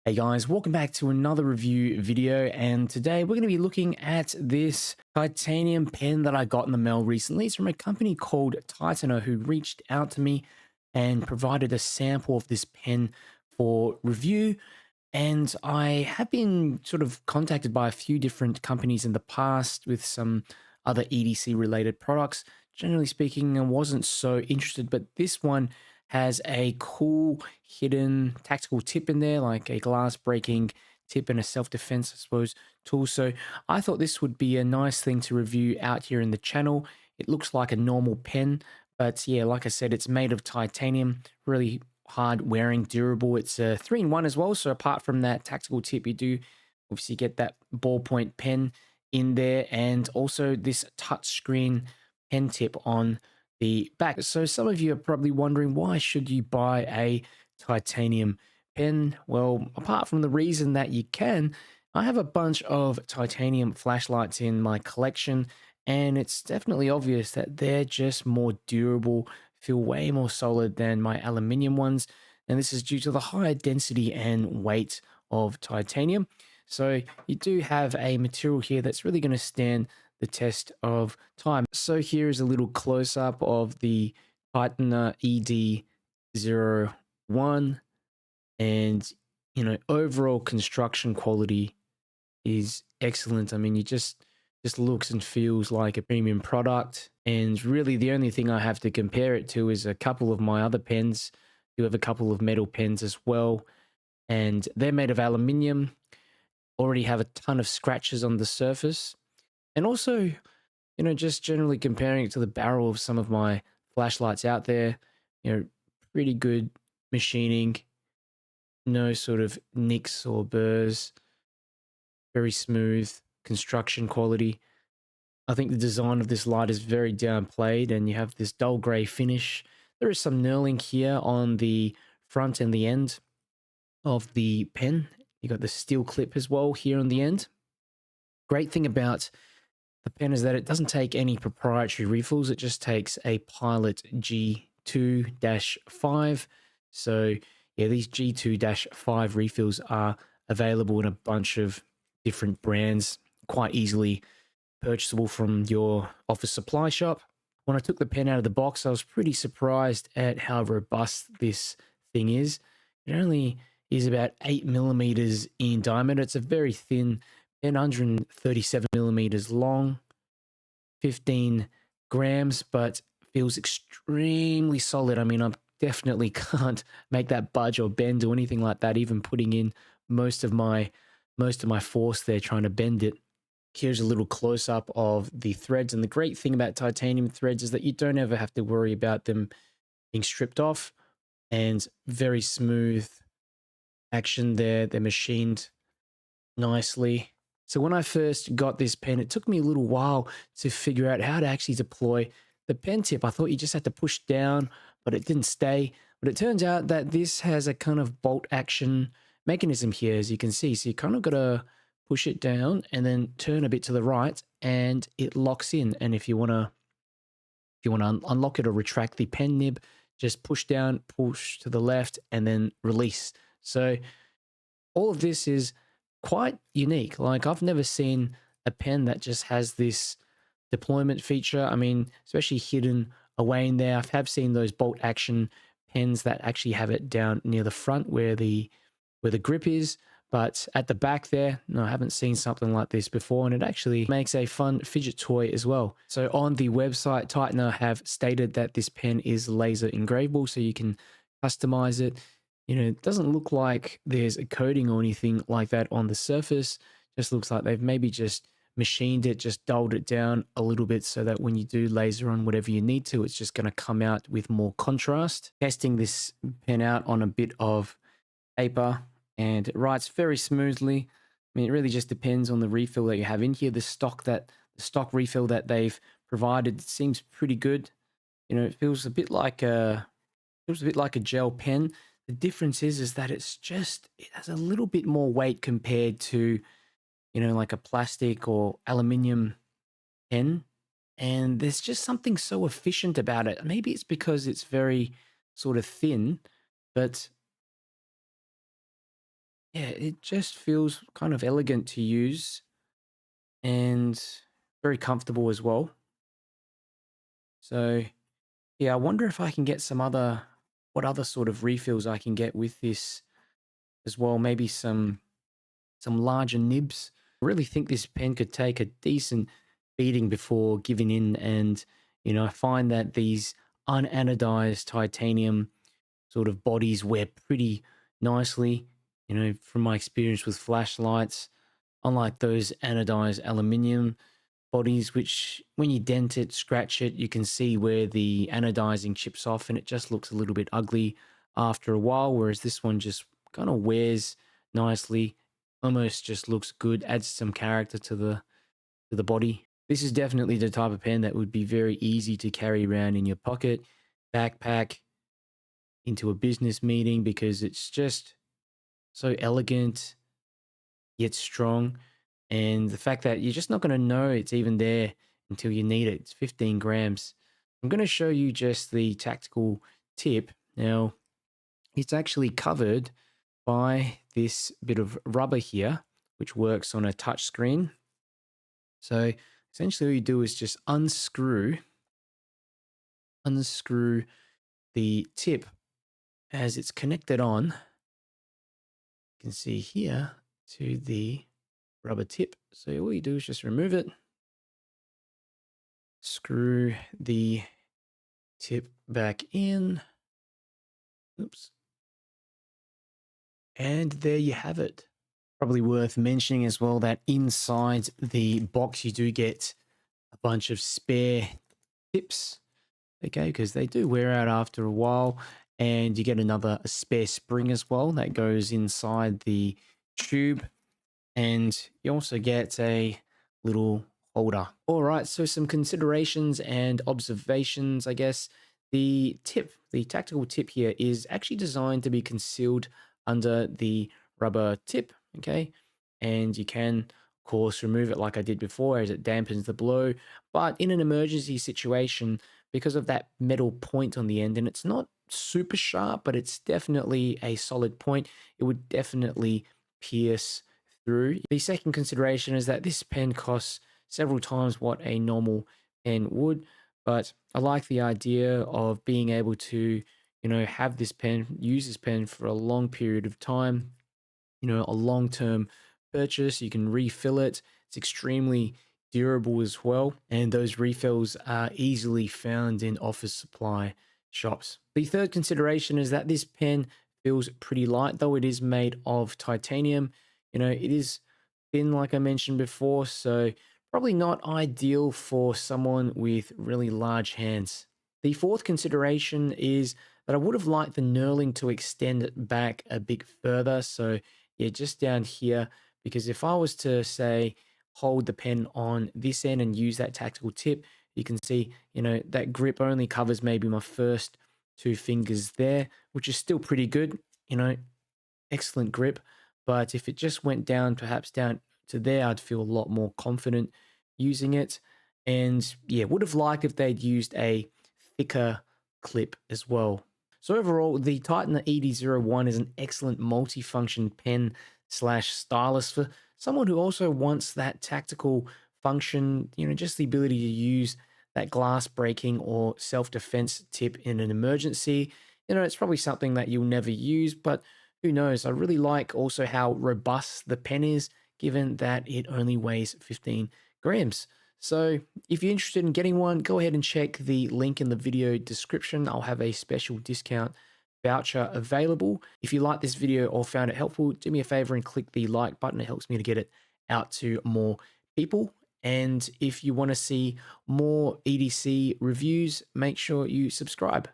Hey guys, welcome back to another review video, and today we're going to be looking at this titanium pen that I got in the mail recently. It's from a company called Titano, who reached out to me and provided a sample of this pen for review. And I have been sort of contacted by a few different companies in the past with some other EDC related products. Generally speaking, I wasn't so interested, but this one has a cool hidden tactical tip in there, like a glass breaking tip and a self-defense, I suppose, tool. So I thought this would be a nice thing to review out here in the channel. It looks like a normal pen, but yeah, like I said, it's made of titanium, really hard wearing, durable. It's a 3-in-1 as well. So apart from that tactical tip, you do obviously get that ballpoint pen in there, and also this touchscreen pen tip on the back. So some of you are probably wondering, why should you buy a titanium pen? Well, apart from the reason that you can, I have a bunch of titanium flashlights in my collection, and it's definitely obvious that they're just more durable, feel way more solid than my aluminium ones. And this is due to the higher density and weight of titanium. So you do have a material here that's really going to stand the test of time. So here is a little close-up of the Titan ED-01, and overall construction quality is excellent. I mean, you just looks and feels like a premium product, and really the only thing I have to compare it to is a couple of my other pens. Do have a couple of metal pens as well, and they're made of aluminium, already have a ton of scratches on the surface. And also, just generally comparing it to the barrel of some of my flashlights out there, pretty good machining, no sort of nicks or burrs, very smooth construction quality. I think the design of this light is very downplayed, and you have this dull gray finish. There is some knurling here on the front and the end of the pen. You got the steel clip as well here on the end. Great thing about the pen is that it doesn't take any proprietary refills. It just takes a Pilot G2-5. So yeah, these G2-5 refills are available in a bunch of different brands, quite easily purchasable from your office supply shop. When I took the pen out of the box, I was pretty surprised at how robust this thing is. It only is about 8 mm in diameter. It's a very thin pen, 137 millimeters long, 15 grams, but feels extremely solid. I mean, I definitely can't make that budge or bend or anything like that, even putting in most of my force there trying to bend it. Here's a little close-up of the threads, and the great thing about titanium threads is that you don't ever have to worry about them being stripped off, and very smooth action there. They're machined nicely. So when I first got this pen, it took me a little while to figure out how to actually deploy the pen tip. I thought you just had to push down, but it didn't stay. But it turns out that this has a kind of bolt action mechanism here, as you can see. So you kind of got to push it down and then turn a bit to the right, and it locks in. And if you want to unlock it or retract the pen nib, just push down, push to the left, and then release. So all of this is quite unique. Like, I've never seen a pen that just has this deployment feature. I mean, especially hidden away in there. I have seen those bolt action pens that actually have it down near the front where the grip is, but at the back there, no, I haven't seen something like this before, and it actually makes a fun fidget toy as well. So on the website, Tightener have stated that this pen is laser engravable, so you can customize it. It doesn't look like there's a coating or anything like that on the surface. Just looks like they've maybe just machined it, just dulled it down a little bit so that when you do laser on whatever you need to, it's just going to come out with more contrast. Testing this pen out on a bit of paper, and it writes very smoothly. I mean, it really just depends on the refill that you have in here. The stock refill that they've provided seems pretty good. It feels a bit like a gel pen. The difference is that it has a little bit more weight compared to, like a plastic or aluminium pen. And there's just something so efficient about it. Maybe it's because it's very sort of thin, but yeah, it just feels kind of elegant to use and very comfortable as well. So yeah, I wonder if I can get what other sort of refills I can get with this as well. Maybe some larger nibs. I really think this pen could take a decent beating before giving in. And, I find that these unanodized titanium sort of bodies wear pretty nicely, from my experience with flashlights, unlike those anodized aluminium bodies, which when you dent it, scratch it, you can see where the anodizing chips off and it just looks a little bit ugly after a while. Whereas this one just kind of wears nicely, almost just looks good, adds some character to the body. This is definitely the type of pen that would be very easy to carry around in your pocket, backpack, into a business meeting because it's just so elegant yet strong. And the fact that you're just not going to know it's even there until you need it. It's 15 grams. I'm going to show you just the tactical tip. Now, it's actually covered by this bit of rubber here, which works on a touch screen. So essentially all you do is just unscrew the tip as it's connected on. You can see here to the rubber tip. So all you do is just remove it, screw the tip back in. Oops. And there you have it. Probably worth mentioning as well that inside the box you do get a bunch of spare tips, okay, because they do wear out after a while. And you get a spare spring as well that goes inside the tube. And you also get a little holder. All right, so some considerations and observations, I guess. The tactical tip here is actually designed to be concealed under the rubber tip, okay? And you can, of course, remove it like I did before as it dampens the blow. But in an emergency situation, because of that metal point on the end, and it's not super sharp, but it's definitely a solid point, it would definitely pierce through. The second consideration is that this pen costs several times what a normal pen would, but I like the idea of being able to, have this pen, use this pen for a long period of time, a long-term purchase. You can refill it. It's extremely durable as well, and those refills are easily found in office supply shops. The third consideration is that this pen feels pretty light, though it is made of titanium. It is thin, like I mentioned before, so probably not ideal for someone with really large hands. The fourth consideration is that I would have liked the knurling to extend it back a bit further. So yeah, just down here, because if I was to say hold the pen on this end and use that tactical tip, you can see, that grip only covers maybe my first two fingers there, which is still pretty good, excellent grip. But if it just went down, perhaps down to there, I'd feel a lot more confident using it. And yeah, would have liked if they'd used a thicker clip as well. So overall, the Titan ED-01 is an excellent multi-function pen slash stylus for someone who also wants that tactical function, just the ability to use that glass breaking or self-defense tip in an emergency. It's probably something that you'll never use, but who knows? I really like also how robust the pen is, given that it only weighs 15 grams. So if you're interested in getting one, go ahead and check the link in the video description. I'll have a special discount voucher available. If you like this video or found it helpful, do me a favor and click the like button. It helps me to get it out to more people. And if you want to see more EDC reviews, make sure you subscribe.